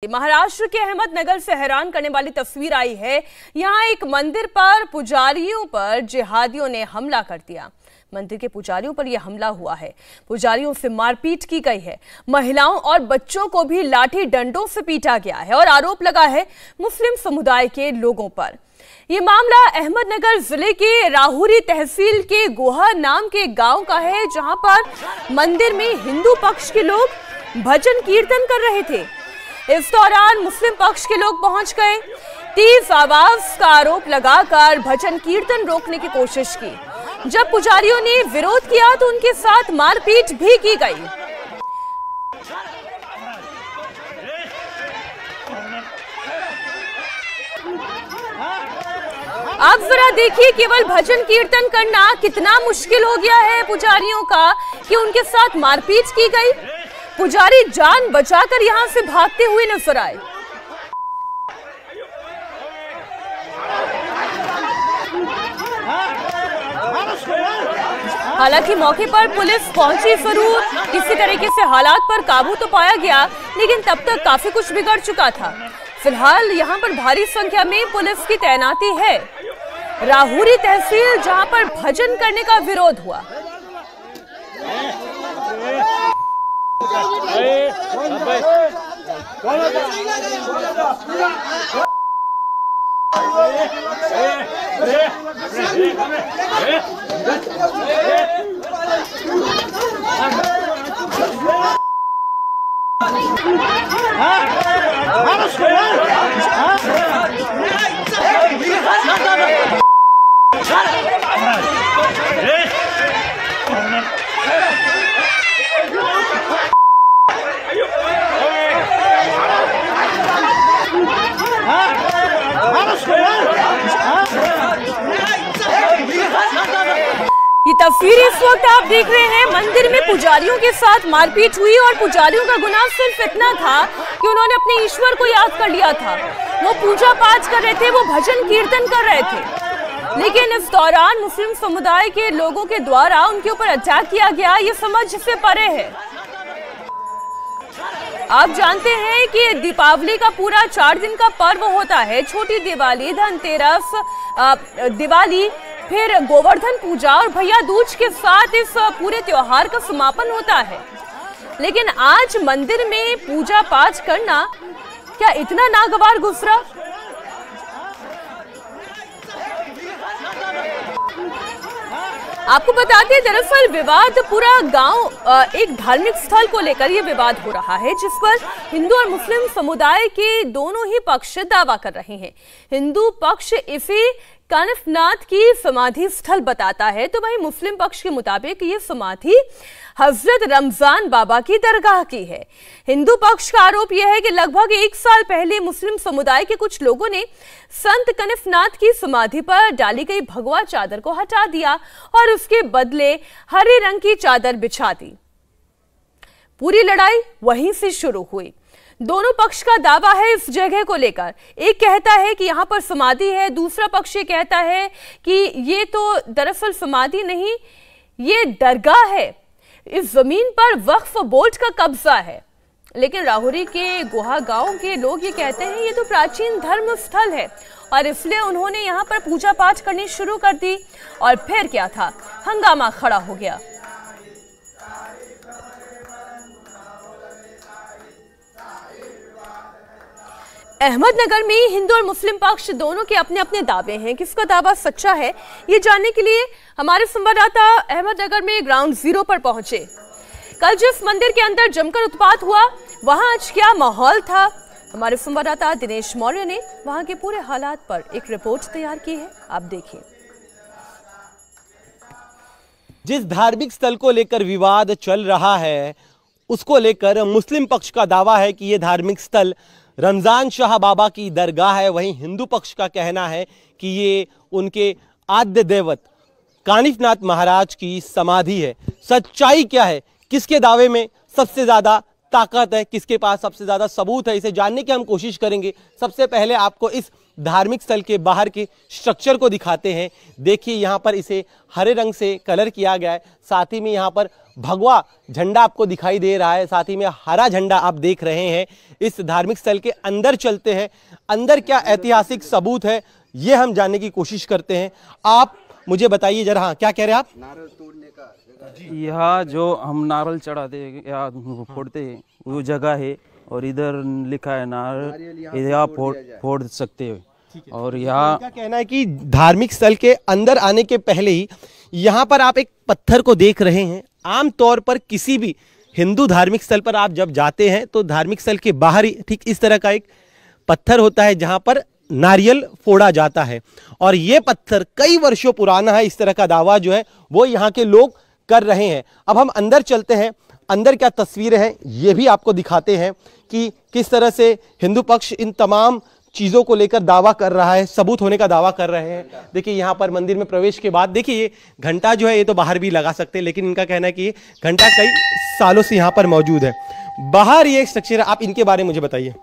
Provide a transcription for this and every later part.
महाराष्ट्र के अहमदनगर से हैरान करने वाली तस्वीर आई है। यहाँ एक मंदिर पर पुजारियों पर जिहादियों ने हमला कर दिया। मंदिर के पुजारियों पर यह हमला हुआ है। पुजारियों से मारपीट की गई है। महिलाओं और बच्चों को भी लाठी डंडों से पीटा गया है और आरोप लगा है मुस्लिम समुदाय के लोगों पर। ये मामला अहमदनगर जिले के राहुरी तहसील के गोहा नाम के गांव का है, जहां पर मंदिर में हिंदू पक्ष के लोग भजन कीर्तन कर रहे थे। इस दौरान मुस्लिम पक्ष के लोग पहुंच गए, तेज आवाज का आरोप लगाकर भजन कीर्तन रोकने की कोशिश की। जब पुजारियों ने विरोध किया तो उनके साथ मारपीट भी की गई। आप जरा देखिए, केवल भजन कीर्तन करना कितना मुश्किल हो गया है पुजारियों का कि उनके साथ मारपीट की गई। पुजारी जान बचाकर यहां से भागते हुए नजर आए। हालांकि मौके पर पुलिस पहुंची जरूर, किसी तरीके से हालात पर काबू तो पाया गया, लेकिन तब तक काफी कुछ बिगड़ चुका था। फिलहाल यहां पर भारी संख्या में पुलिस की तैनाती है। राहुरी तहसील जहां पर भजन करने का विरोध हुआ। ये तस्वीर इस वक्त आप देख रहे हैं, मंदिर में पुजारियों के साथ मारपीट हुई और पुजारियों का गुनाह सिर्फ इतना था कि उन्होंने अपने ईश्वर को याद कर लिया था। वो पूजा पाठ कर रहे थे, वो भजन कीर्तन कर रहे थे, लेकिन इस दौरान मुस्लिम समुदाय के लोगों के द्वारा उनके ऊपर अटैक किया गया। ये समझ से परे है। आप जानते हैं कि दीपावली का पूरा 4 दिन का पर्व होता है। छोटी दिवाली, धनतेरस, दिवाली, फिर गोवर्धन पूजा और भैया दूज के साथ इस पूरे त्योहार का समापन होता है। लेकिन आज मंदिर में पूजा पाठ करना क्या इतना नागवार गुजरा? आपको बता दें, दरअसल विवाद पूरा गांव एक धार्मिक स्थल को लेकर यह विवाद हो रहा है, जिस पर हिंदू और मुस्लिम समुदाय के दोनों ही पक्ष दावा कर रहे हैं। हिंदू पक्ष इसे कानिफनाथ की समाधि स्थल बताता है, तो वहीं मुस्लिम पक्ष के मुताबिक ये समाधि हजरत रमजान बाबा की दरगाह की है। हिंदू पक्ष का आरोप यह है कि लगभग 1 साल पहले मुस्लिम समुदाय के कुछ लोगों ने संत कानिफनाथ की समाधि पर डाली गई भगवा चादर को हटा दिया और उसके बदले हरे रंग की चादर बिछा दी। पूरी लड़ाई वहीं से शुरू हुई। दोनों पक्ष का दावा है इस जगह को लेकर। एक कहता है कि यहाँ पर समाधि है, दूसरा पक्ष ये कहता है कि ये तो दरअसल समाधि नहीं, ये दरगाह है। इस जमीन पर वक्फ बोर्ड का कब्जा है। लेकिन राहुरी के गोहा गांव के लोग ये कहते हैं ये तो प्राचीन धर्म स्थल है और इसलिए उन्होंने यहाँ पर पूजा पाठ करनी शुरू कर दी। और फिर क्या था, हंगामा खड़ा हो गया। अहमदनगर में हिंदू और मुस्लिम पक्ष दोनों के अपने अपने दावे हैं। किसका दावा सच्चा है, ये जानने के लिए हमारे संवाददाता अहमदनगर में ग्राउंड जीरो पर पहुंचे। कल जिस मंदिर के अंदर जमकर उत्पात हुआ, वहां आज क्या माहौल था? हमारे संवाददाता दिनेश मौर्य ने वहां के पूरे हालात पर एक रिपोर्ट तैयार की है, आप देखिए। जिस धार्मिक स्थल को लेकर विवाद चल रहा है, उसको लेकर मुस्लिम पक्ष का दावा है कि यह धार्मिक स्थल रमजान शाह बाबा की दरगाह है। वहीं हिंदू पक्ष का कहना है कि ये उनके आद्य देवत कानिफनाथ महाराज की समाधि है। सच्चाई क्या है, किसके दावे में सबसे ज्यादा ताकत है, किसके पास सबसे ज्यादा सबूत है, इसे जानने की हम कोशिश करेंगे। सबसे पहले आपको इस धार्मिक स्थल के बाहर के स्ट्रक्चर को दिखाते हैं। देखिए यहाँ पर इसे हरे रंग से कलर किया गया है, साथ ही में यहाँ पर भगवा झंडा आपको दिखाई दे रहा है, साथ ही में हरा झंडा आप देख रहे हैं। इस धार्मिक स्थल के अंदर चलते हैं, अंदर क्या ऐतिहासिक सबूत है ये हम जानने की कोशिश करते हैं। आप मुझे बताइए जरा। हाँ, क्या कह रहे हैं आप? नारल तोड़ने का यहाँ जो हम नारल चढ़ाते या फोड़ते हैं वो जगह है, और इधर लिखा है नारल यहाँ फोड़ सकते हो। और यहाँ क्या कहना है कि धार्मिक स्थल के अंदर आने के पहले ही यहाँ पर आप एक पत्थर को देख रहे हैं। आमतौर पर किसी भी हिंदू धार्मिक स्थल पर आप जब जाते हैं तो धार्मिक स्थल के बाहर ही ठीक इस तरह का एक पत्थर होता है जहाँ पर नारियल फोड़ा जाता है, और ये पत्थर कई वर्षों पुराना है। इस तरह का दावा जो है वो यहाँ के लोग कर रहे हैं। अब हम अंदर चलते हैं, अंदर क्या तस्वीरें हैं ये भी आपको दिखाते हैं कि किस तरह से हिंदू पक्ष इन तमाम चीज़ों को लेकर दावा कर रहा है, सबूत होने का दावा कर रहे हैं। देखिए यहाँ पर मंदिर में प्रवेश के बाद देखिए ये घंटा जो है ये तो बाहर भी लगा सकते हैं, लेकिन इनका कहना है कि ये घंटा कई सालों से यहाँ पर मौजूद है। बाहर ये स्ट्रक्चर है, आप इनके बारे में मुझे बताइए।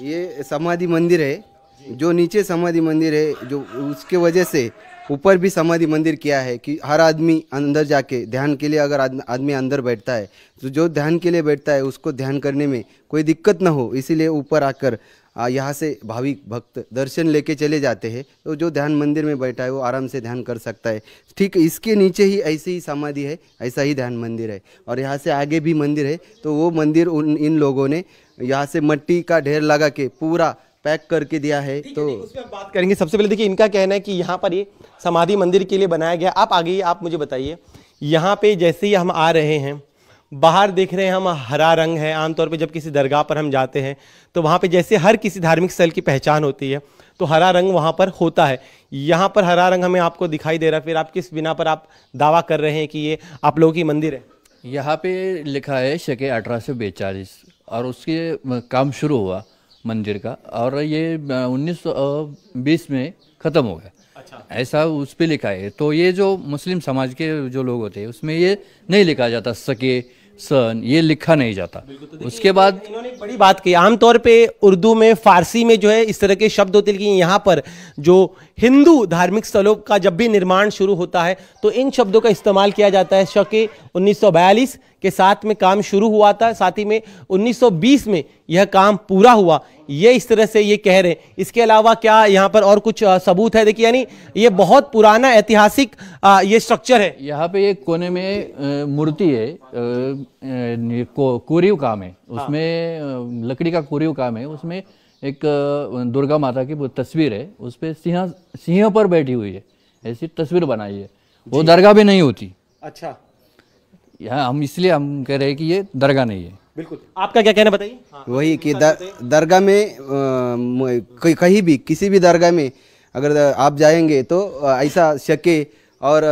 ये समाधि मंदिर है, जो नीचे समाधि मंदिर है, जो उसके वजह से ऊपर भी समाधि मंदिर किया है कि हर आदमी अंदर जाके ध्यान के लिए, अगर आदमी अंदर बैठता है तो जो ध्यान के लिए बैठता है उसको ध्यान करने में कोई दिक्कत ना हो, इसीलिए ऊपर आकर यहाँ से भाविक भक्त दर्शन लेके चले जाते हैं। तो जो ध्यान मंदिर में बैठा है वो आराम से ध्यान कर सकता है। ठीक इसके नीचे ही ऐसी ही समाधि है, ऐसा ही ध्यान मंदिर है, और यहाँ से आगे भी मंदिर है। तो वो मंदिर इन लोगों ने यहाँ से मिट्टी का ढेर लगा के पूरा पैक करके दिया है। तो उसमें हम बात करेंगे। सबसे पहले देखिए इनका कहना है कि यहाँ पर ये समाधि मंदिर के लिए बनाया गया। आप आगे आप मुझे बताइए, यहाँ पे जैसे ही हम आ रहे हैं बाहर देख रहे हैं हम हरा रंग है। आमतौर पे जब किसी दरगाह पर हम जाते हैं तो वहाँ पे जैसे हर किसी धार्मिक स्थल की पहचान होती है तो हरा रंग वहाँ पर होता है। यहाँ पर हरा रंग हमें आपको दिखाई दे रहा है, फिर आप किस बिना पर आप दावा कर रहे हैं कि ये आप लोगों की मंदिर है? यहाँ पे लिखा है शके 1842 और उसके काम शुरू हुआ मंदिर का, और ये 1920 में ख़त्म हो गया। अच्छा, ऐसा उस पर लिखा है। तो ये जो मुस्लिम समाज के जो लोग होते हैं उसमें ये नहीं लिखा जाता सके सन, ये लिखा नहीं जाता। तो उसके बाद इन्होंने एक बड़ी बात की, आमतौर पे उर्दू में फारसी में जो है इस तरह के शब्द होते हैं, लेकिन यहाँ पर जो हिंदू धार्मिक स्थलों का जब भी निर्माण शुरू होता है तो इन शब्दों का इस्तेमाल किया जाता है। शके 1942 के साथ में काम शुरू हुआ था, साथ ही में 1920 में यह काम पूरा हुआ, ये इस तरह से ये कह रहे हैं। इसके अलावा क्या यहाँ पर और कुछ सबूत है? देखिए यानी ये बहुत पुराना ऐतिहासिक ये स्ट्रक्चर है। यहाँ पे एक कोने में मूर्ति है, कोरीव काम है उसमें, लकड़ी का कोरीव काम है। उसमें एक दुर्गा माता की तस्वीर है, उस पर सिंह पर बैठी हुई है, ऐसी तस्वीर बनाई है। वो दरगाह भी नहीं होती। अच्छा, यहाँ हम इसलिए हम कह रहे हैं कि ये दरगाह नहीं है। बिल्कुल, आपका क्या कहना बताइए? वही कि दरगाह में कहीं भी किसी भी दरगाह में अगर आप जाएंगे तो ऐसा शके और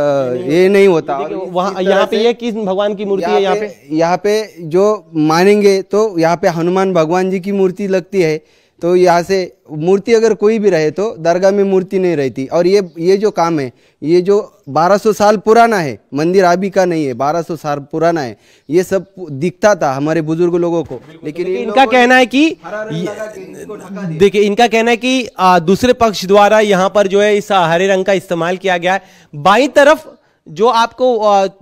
ये नहीं होता। वहाँ यहाँ पे ये किस भगवान की मूर्ति है? यहाँ पे जो मानेंगे तो यहाँ पे हनुमान भगवान जी की मूर्ति लगती है। तो यहाँ से मूर्ति अगर कोई भी रहे तो दरगाह में मूर्ति नहीं रहती। और ये जो काम है ये जो 1200 साल पुराना है, मंदिर अभी का नहीं है, 1200 साल पुराना है। ये सब दिखता था हमारे बुजुर्ग लोगों को, लेकिन इनका कहना है कि देखिए इनका कहना है कि दूसरे पक्ष द्वारा यहाँ पर जो है इस हरे रंग का इस्तेमाल किया गया है। बाईं तरफ जो आपको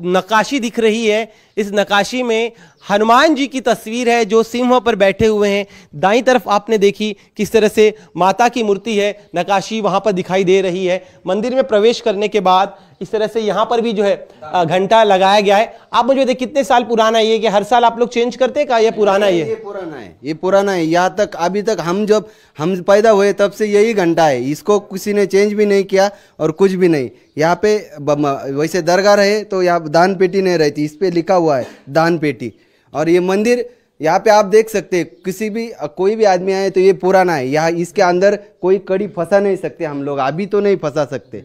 नक्काशी दिख रही है, इस नक्काशी में हनुमान जी की तस्वीर है जो सिंह पर बैठे हुए हैं। दाईं तरफ आपने देखी किस तरह से माता की मूर्ति है, नक्काशी वहां पर दिखाई दे रही है। मंदिर में प्रवेश करने के बाद इस तरह से यहाँ पर भी जो है घंटा लगाया गया है। आप मुझे देखिए कितने साल पुराना है ये, कि हर साल आप लोग चेंज करते हैं? ये पुराना है, ये पुराना है, ये पुराना है। यहाँ तक अभी तक जब हम पैदा हुए तब से यही घंटा है, इसको किसी ने चेंज भी नहीं किया और कुछ भी नहीं। यहाँ पे वैसे दरगाह रहे तो यहाँ दान पेटी नहीं रहती, इस पे लिखा हुआ है दान पेटी। और ये मंदिर यहाँ पे आप देख सकते हैं, कोई भी आदमी आए तो ये पुराना है। यहाँ इसके अंदर कोई कड़ी फंसा नहीं सकते हम लोग, अभी तो नहीं फंसा सकते।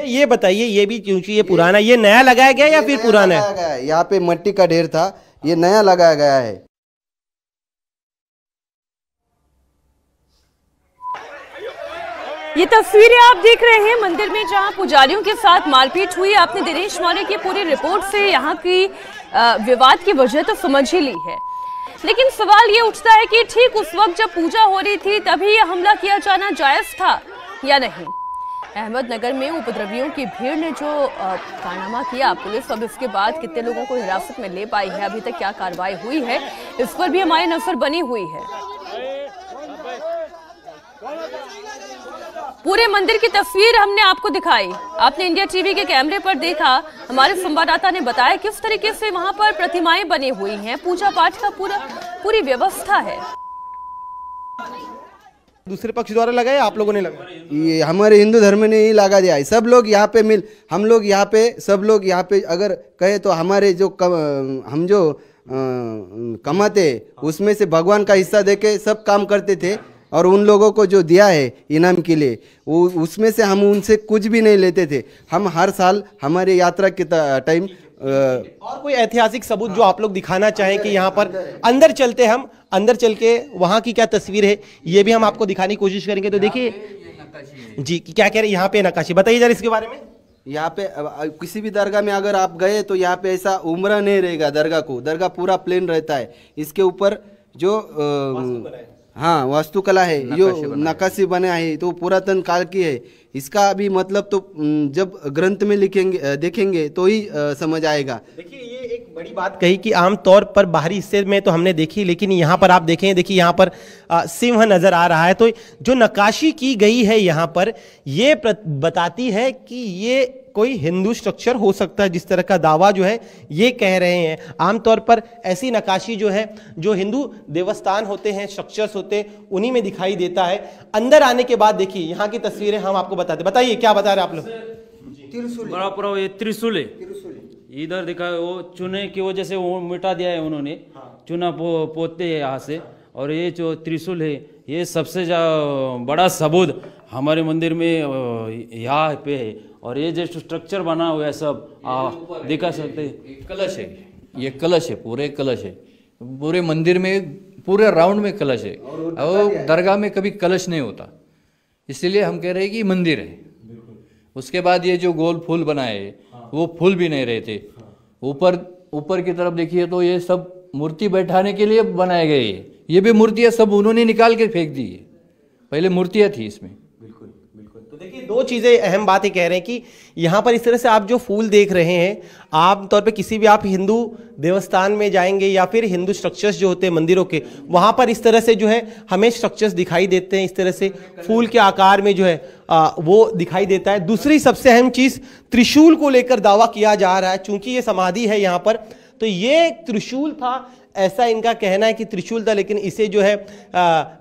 ये बताइए, ये भी क्योंकि ये पुराना, ये नया लगाया गया या फिर पुराना है? यहाँ पे मिट्टी का ढेर था, ये नया लगाया गया है। ये तस्वीरें आप देख रहे हैं मंदिर में जहां पुजारियों के साथ मारपीट हुई। आपने दिनेश मौर्य की पूरी रिपोर्ट से यहाँ की विवाद की वजह तो समझ ही ली है। लेकिन सवाल ये उठता है कि ठीक उस वक्त जब पूजा हो रही थी तभी यह हमला किया जाना जायज था या नहीं। अहमदनगर में उपद्रवियों की भीड़ ने जो कारनामा किया, पुलिस अब इसके बाद कितने लोगों को हिरासत में ले पाई है, अभी तक क्या कार्रवाई हुई है, इस पर भी हमारी नजर बनी हुई है। पूरे मंदिर की तस्वीर हमने आपको दिखाई, आपने इंडिया टीवी के कैमरे पर देखा। हमारे संवाददाता ने बताया किस तरीके से वहां पर प्रतिमाएं बनी हुई हैं, पूजा पाठ का पूरी व्यवस्था है। दूसरे पक्ष द्वारा लगाया, आप लोगों ने लगाया? ये हमारे हिंदू धर्म ने ही लगा दिया है। सब लोग यहाँ पे हम लोग यहाँ पे, सब लोग यहाँ पे अगर कहे तो हमारे जो हम जो कमाते उसमें से भगवान का हिस्सा देके सब काम करते थे, और उन लोगों को जो दिया है इनाम के लिए वो उसमें से हम उनसे कुछ भी नहीं लेते थे। हम हर साल हमारे यात्रा के टाइम और कोई ऐतिहासिक सबूत जो आप लोग दिखाना चाहें कि यहाँ पर अंदर चलते, हम अंदर चल के वहाँ की क्या तस्वीर है ये भी हम आपको दिखाने की कोशिश करेंगे। तो देखिए जी, क्या कह रहे हैं यहाँ पे नक्काशी, बताइए जरा इसके बारे में। यहाँ पे किसी भी दरगाह में अगर आप गए तो यहाँ पे ऐसा उम्र नहीं रहेगा। दरगाह पूरा प्लेन रहता है। इसके ऊपर जो हाँ वास्तुकला है, जो नक्काशी बना है तो पुरातन काल की है। इसका भी मतलब तो जब ग्रंथ में लिखेंगे देखेंगे तो ही समझ आएगा। देखिए ये एक बड़ी बात कही कि आमतौर पर बाहरी हिस्से में तो हमने देखी, लेकिन यहाँ पर आप देखें, देखिए यहाँ पर सिंह नजर आ रहा है। तो जो नक्काशी की गई है यहाँ पर, ये बताती है कि ये कोई हिंदू स्ट्रक्चर हो सकता है, जिस तरह का दावा जो है ये कह रहे हैं। आमतौर पर ऐसी नक्काशी जो है, जो हिंदू देवस्थान होते हैं, स्ट्रक्चर्स होते हैं, उन्हीं में दिखाई देता है। अंदर आने के बाद देखिए यहाँ की तस्वीरें हम आपको बताते, बताइए क्या बता रहे आप लोग। बड़ा पूरा ये त्रिशूल है, इधर दिखा, वो चूने की वजह से वो मिटा दिया है उन्होंने। चूना पोतते हैं यहाँ से, और ये जो त्रिशूल है ये सबसे बड़ा सबूत हमारे मंदिर में यहाँ पे है। और ये जो स्ट्रक्चर बना हुआ है सब दिखा सकते हैं। कलश है, ये कलश है, पूरे कलश है। पूरे मंदिर में पूरे राउंड में कलश है, और दरगाह में कभी कलश नहीं होता, इसलिए हम कह रहे हैं कि मंदिर है। उसके बाद ये जो गोल फूल बनाए वो फूल भी नहीं रहे थे। ऊपर की तरफ देखिए तो ये सब मूर्ति बैठाने के लिए बनाए गए हैं। ये भी मूर्तियां सब उन्होंने निकाल के फेंक दी है, पहले मूर्तियां थी इसमें। तो देखिए दो चीजें अहम बातें कह रहे हैं कि यहाँ पर इस तरह से आप जो फूल देख रहे हैं, आमतौर पे किसी भी आप हिंदू देवस्थान में जाएंगे या फिर हिंदू स्ट्रक्चर्स जो होते हैं मंदिरों के, वहाँ पर इस तरह से जो है हमें स्ट्रक्चर्स दिखाई देते हैं। इस तरह से फूल के आकार में जो है वो दिखाई देता है। दूसरी सबसे अहम चीज, त्रिशूल को लेकर दावा किया जा रहा है। चूंकि ये समाधि है यहाँ पर, तो ये त्रिशूल था, ऐसा इनका कहना है कि त्रिशूल था, लेकिन इसे जो है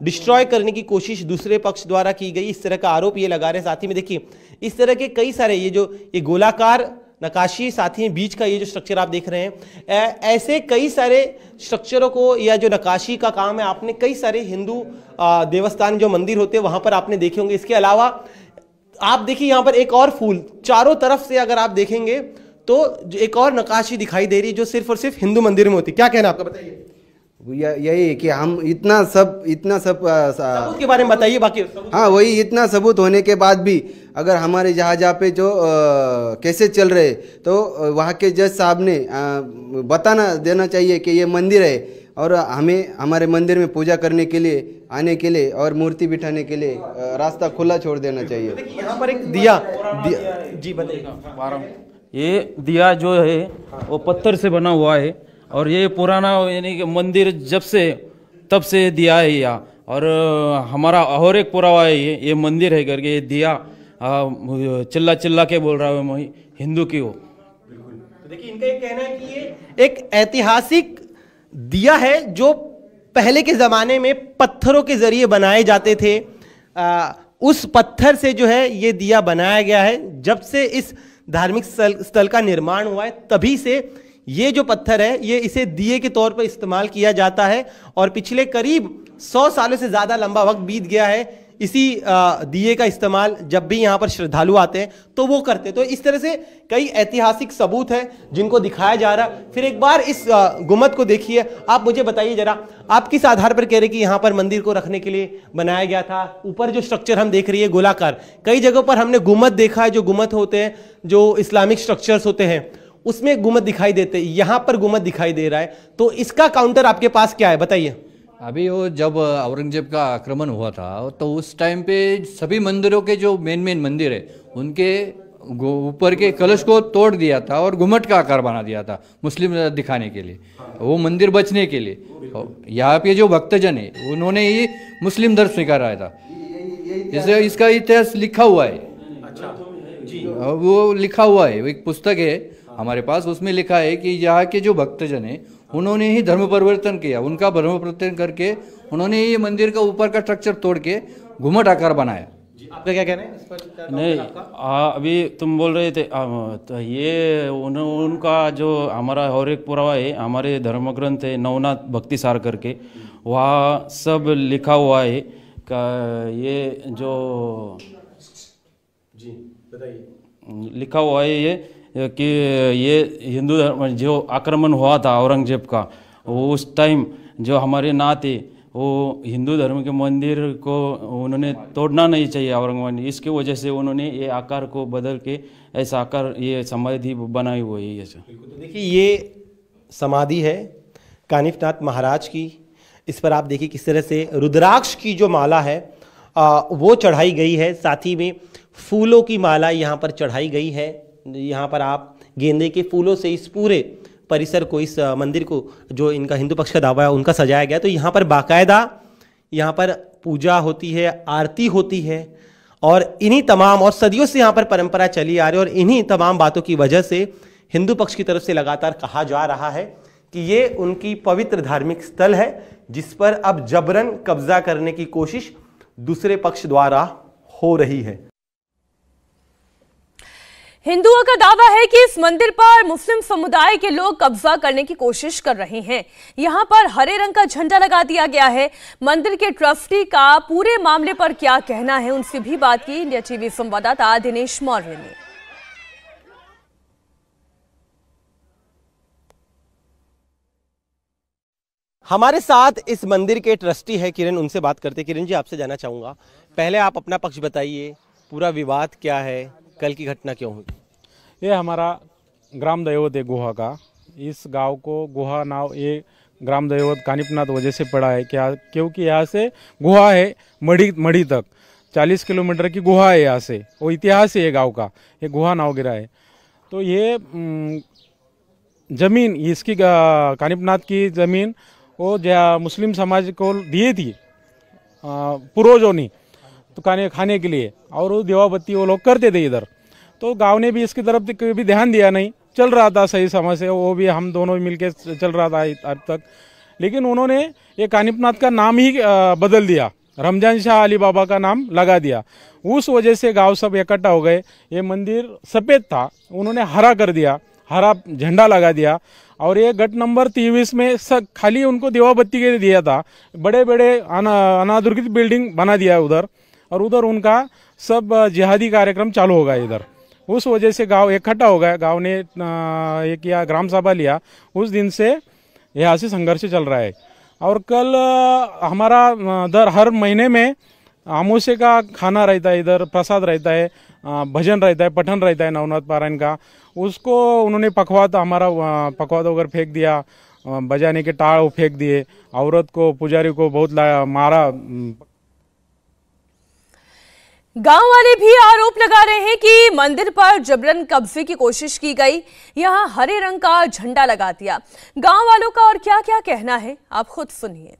डिस्ट्रॉय करने की कोशिश दूसरे पक्ष द्वारा की गई, इस तरह का आरोप ये लगा रहे हैं। साथ ही में देखिए इस तरह के कई सारे ये गोलाकार नक्काशी, साथ ही बीच का ये जो स्ट्रक्चर आप देख रहे हैं, ऐसे कई सारे स्ट्रक्चरों को या जो नक्काशी का काम है, आपने कई सारे हिंदू देवस्थान जो मंदिर होते हैं वहां पर आपने देखे होंगे। इसके अलावा आप देखिए यहाँ पर एक और फूल, चारों तरफ से अगर आप देखेंगे तो एक और नक्काशी दिखाई दे रही है जो सिर्फ और सिर्फ हिंदू मंदिर में होती है। क्या कहना आपका, बताइए। यही है कि हम इतना सब सबूत के बारे में बताइए। बाकी हाँ वही, इतना सबूत होने के बाद भी अगर हमारे जहाँ पे जो कैसे चल रहे, तो वहाँ के जज साहब ने बताना देना चाहिए कि ये मंदिर है और हमें हमारे मंदिर में पूजा करने के लिए, आने के लिए और मूर्ति बिठाने के लिए रास्ता खुला छोड़ देना चाहिए। यहाँ पर एक दिया जी बताइए। ये दिया जो है वो पत्थर से बना हुआ है, और ये पुराना यानी कि मंदिर जब से तब से दिया है यहाँ। और हमारा और एक पुरावा है, ये मंदिर है करके, ये दिया चिल्ला चिल्ला के बोल रहा है मैं हिंदू की हो। तो देखिए इनका ये कहना है कि ये एक ऐतिहासिक दिया है जो पहले के जमाने में पत्थरों के जरिए बनाए जाते थे। उस पत्थर से जो है ये दिया बनाया गया है। जब से इस धार्मिक स्थल का निर्माण हुआ है तभी से ये जो पत्थर है ये इसे दिए के तौर पर इस्तेमाल किया जाता है, और पिछले करीब 100 सालों से ज्यादा लंबा वक्त बीत गया है इसी दिए का इस्तेमाल जब भी यहाँ पर श्रद्धालु आते हैं तो वो करते हैं। तो इस तरह से कई ऐतिहासिक सबूत हैं जिनको दिखाया जा रहा है। फिर एक बार इस गुम्मद को देखिए, आप मुझे बताइए जरा, आप किस आधार पर कह रहे हैं कि यहाँ पर मंदिर को रखने के लिए बनाया गया था? ऊपर जो स्ट्रक्चर हम देख रही है गोलाकार, कई जगहों पर हमने गुम्मद देखा है, जो गुम्मद होते हैं, जो इस्लामिक स्ट्रक्चर्स होते हैं, उसमें गुम्बद दिखाई देते, यहाँ पर गुम्बद दिखाई दे रहा है, तो इसका काउंटर आपके पास क्या है, बताइए। अभी वो जब औरंगजेब का आक्रमण हुआ था तो उस टाइम पे सभी मंदिरों के जो मेन मंदिर है उनके ऊपर के कलश को तोड़ दिया था और घुमट का आकार बना दिया था मुस्लिम दिखाने के लिए, वो मंदिर बचने के लिए। यहाँ पे जो भक्तजन है उन्होंने ही मुस्लिम धर्म स्वीकारा था, इसलिए इसका इतिहास लिखा हुआ है। वो लिखा हुआ है, एक पुस्तक है हमारे पास, उसमें लिखा है कि यहाँ के जो भक्तजन है उन्होंने ही धर्म परिवर्तन किया, उनका धर्म परिवर्तन करके उन्होंने ये मंदिर का ऊपर का स्ट्रक्चर तोड़ के घुमट आकार बनाया। आपका क्या कहना है इस पर? नहीं, अभी तुम बोल रहे थे तो ये उनका जो हमारा और एक पुरावा है, हमारे धर्म ग्रंथ है नवनाथ भक्ति सार करके, वहाँ सब लिखा हुआ है का ये जो जी बताइए। लिखा हुआ है ये कि ये हिंदू धर्म जो आक्रमण हुआ था औरंगजेब का, वो उस टाइम जो हमारे नाथ है वो हिंदू धर्म के मंदिर को उन्होंने तोड़ना नहीं चाहिए औरंगजेब, इसके वजह से उन्होंने ये आकार को बदल के ऐसा आकार ये समाधि बनाई हुई है। ऐसा तो देखिए ये समाधि है कानिफनाथ महाराज की, इस पर आप देखिए किस तरह से रुद्राक्ष की जो माला है वो चढ़ाई गई है, साथ ही में फूलों की माला यहाँ पर चढ़ाई गई है। यहाँ पर आप गेंदे के फूलों से इस पूरे परिसर को, इस मंदिर को, जो इनका हिंदू पक्ष का दावा है उनका सजाया गया। तो यहाँ पर बाकायदा यहाँ पर पूजा होती है, आरती होती है, और इन्हीं तमाम और सदियों से यहाँ पर परंपरा चली आ रही है, और इन्हीं तमाम बातों की वजह से हिंदू पक्ष की तरफ से लगातार कहा जा रहा है कि ये उनकी पवित्र धार्मिक स्थल है जिस पर अब जबरन कब्जा करने की कोशिश दूसरे पक्ष द्वारा हो रही है। हिंदुओं का दावा है कि इस मंदिर पर मुस्लिम समुदाय के लोग कब्जा करने की कोशिश कर रहे हैं। यहां पर हरे रंग का झंडा लगा दिया गया है। मंदिर के ट्रस्टी का पूरे मामले पर क्या कहना है, उनसे भी बात की इंडिया टीवी संवाददाता दिनेश मौर्य ने। हमारे साथ इस मंदिर के ट्रस्टी है किरण, उनसे बात करते। किरण जी, आपसे जानना चाहूंगा, पहले आप अपना पक्ष बताइए, पूरा विवाद क्या है, कल की घटना क्यों हुई? ये हमारा ग्राम दैवत है गुहा का। इस गांव को गुहा नाव ये ग्राम दैवत कानिफनाथ वजह से पड़ा है, क्या क्योंकि यहाँ से गुहा है मढ़ी तक 40 किलोमीटर की गुहा है यहाँ से, वो इतिहास है ये गांव का, ये गुहा नाव गिरा है। तो ये जमीन इसकी कानिफनाथ की जमीन वो मुस्लिम समाज को दी थी पूर्वजों ने तो खाने के लिए, और वो देवाबत्ती वो लोग करते थे इधर। तो गांव ने भी इसकी तरफ कभी ध्यान दिया नहीं, चल रहा था सही समय से, वो भी हम दोनों मिलके चल रहा था अब तक। लेकिन उन्होंने ये कानिफनाथ का नाम ही बदल दिया, रमजान शाह अली बाबा का नाम लगा दिया। उस वजह से गांव सब इकट्ठा हो गए। ये मंदिर सफ़ेद था, उन्होंने हरा कर दिया, हरा झंडा लगा दिया, और ये गट नंबर 23 में सब खाली उनको देवाबत्ती के लिए दिया था। बड़े बड़े अनाधिकृत बिल्डिंग बना दिया उधर, और उधर उनका सब जिहादी कार्यक्रम चालू हो गया इधर। उस वजह से गांव इकट्ठा हो गया, गांव ने ये किया, ग्राम सभा लिया। उस दिन से यहाँ से संघर्ष चल रहा है। और कल हमारा हर महीने में अमावस्या का खाना रहता है, इधर प्रसाद रहता है, भजन रहता है, पठन रहता है नवनाथ पारायण का। उसको उन्होंने पखवात, हमारा पखवात वगैरह फेंक दिया, बजाने के टाड़ फेंक दिए, औरत को, पुजारी को बहुत मारा। गांव वाले भी आरोप लगा रहे हैं कि मंदिर पर जबरन कब्जे की कोशिश की गई, यहां हरे रंग का झंडा लगा दिया। गांव वालों का और क्या क्या कहना है, आप खुद सुनिए।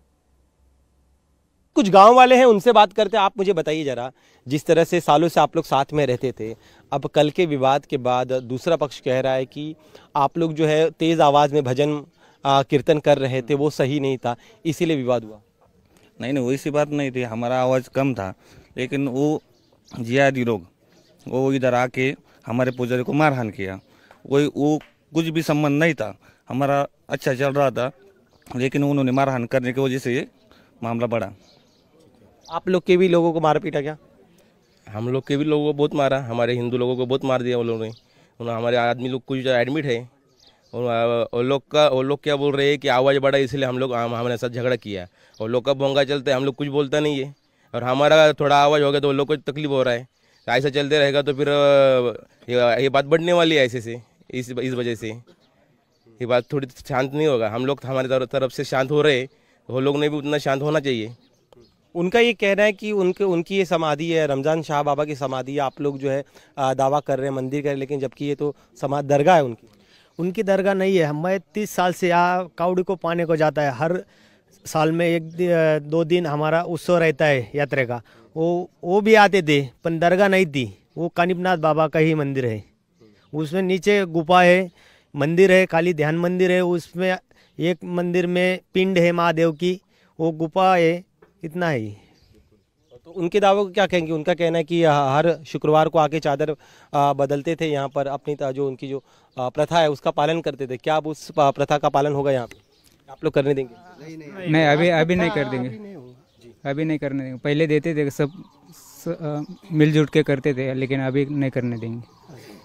कुछ गांव वाले हैं, उनसे बात करते हैं। आप मुझे बताइए जरा, जिस तरह से सालों से आप लोग साथ में रहते थे, अब कल के विवाद के बाद दूसरा पक्ष कह रहा है कि आप लोग जो है तेज आवाज में भजन कीर्तन कर रहे थे, वो सही नहीं था, इसीलिए विवाद हुआ। नहीं, वैसी बात नहीं थी, हमारा आवाज़ कम था, लेकिन वो जिहादी लोग वो इधर आके हमारे पुजारी को मारहान किया। वो कुछ भी संबंध नहीं था, हमारा अच्छा चल रहा था, लेकिन उन्होंने मारहान करने की वजह से ये मामला बढ़ा। आप लोग के भी लोगों को मार पीटा क्या? हम लोग के भी लोगों को बहुत मारा, हमारे हिंदू लोगों को बहुत मार दिया वो लोगों ने। हमारे आदमी लोग कुछ एडमिट है, और लोग क्या बोल रहे हैं कि आवाज़ बढ़ा इसलिए हमारे साथ झगड़ा किया, और लोग का बोंगा चलते, हम लोग कुछ बोलता नहीं है, और हमारा थोड़ा आवाज़ हो गया तो वो लोग को तकलीफ हो रहा है। ऐसा चलते रहेगा तो फिर ये बात बढ़ने वाली है ऐसे से, इस वजह से ये बात थोड़ी शांत नहीं होगा। हम लोग हमारी तरफ से शांत हो रहे, वो लोग ने भी उतना शांत होना चाहिए। उनका ये कहना है कि उनकी ये समाधि है, रमज़ान शाह बाबा की समाधि है, आप लोग जो है दावा कर रहे हैं मंदिर का, लेकिन जबकि ये तो दरगाह है उनकी दरगाह नहीं है। मैं 30 साल से यहाँ कावड़ी को पाने को जाता है। हर साल में 1-2 दिन हमारा उत्सव रहता है यात्रा का। वो भी आते थे, पर दरगाह नहीं थी। वो कानिपनाथ बाबा का ही मंदिर है। उसमें नीचे गुफा है, मंदिर है, खाली ध्यान मंदिर है। उसमें एक मंदिर में पिंड है महादेव की, वो गुफा है, इतना ही। तो उनके दावों को क्या कहेंगे? उनका कहना है कि हर शुक्रवार को आके चादर बदलते थे यहाँ पर, अपनी जो उनकी जो प्रथा है उसका पालन करते थे। क्या अब उस प्रथा का पालन होगा यहाँ पे? आप लोग करने देंगे? नहीं, अभी नहीं कर देंगे, अभी नहीं करने देंगे। पहले देते थे, सब मिलजुल के करते थे, लेकिन अभी नहीं करने देंगे।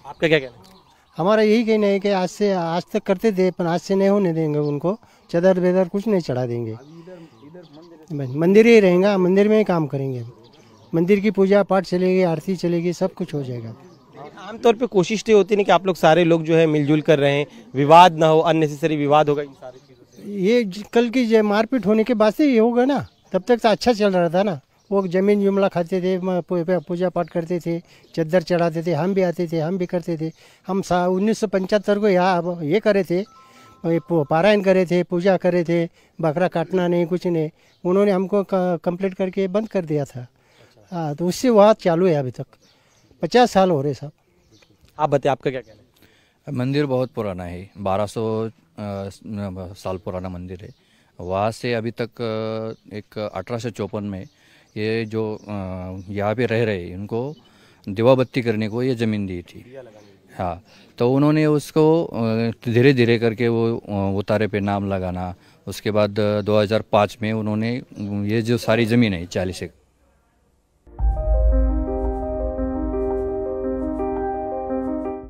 आपका क्या कहना है? हमारा यही कहना है कि आज तक करते थे, पर आज से नहीं होने देंगे। उनको चादर बेदर कुछ नहीं चढ़ा देंगे। मंदिर ही रहेगा, मंदिर में ही काम करेंगे। मंदिर की पूजा पाठ चलेगी, आरती चलेगी, सब कुछ हो जाएगा। आमतौर पे कोशिश तो होती नहीं कि आप लोग सारे लोग जो है मिलजुल कर रहे हैं, विवाद ना हो, अननेसेसरी विवाद होगा इन सारी चीज़ों से। ये कल की मारपीट होने के बाद से ये होगा ना, तब तक तो अच्छा चल रहा था ना। वो जमीन जुमला खाते थे, पूजा पाठ करते थे, चद्दर चढ़ाते थे, हम भी आते थे, हम भी करते थे। हम 1975 को यहाँ ये करे थे, पारायण करे थे, पूजा करे थे, बकरा काटना नहीं, कुछ नहीं। उन्होंने हमको कंप्लीट करके बंद कर दिया था। हाँ, तो उससे वहाँ चालू है अभी तक। 50 साल हो रहे साहब। आप बताइए, आपका क्या कहना है? मंदिर बहुत पुराना है, 1200 साल पुराना मंदिर है। वहाँ से अभी तक एक 1854 में ये जो यहाँ पे रह रहे उनको दिवा बत्ती करने को ये ज़मीन दी थी। हाँ, तो उन्होंने उसको धीरे धीरे करके वो उतारे पे नाम लगाना। उसके बाद 2005 में उन्होंने ये जो सारी ज़मीन है 40 एकड़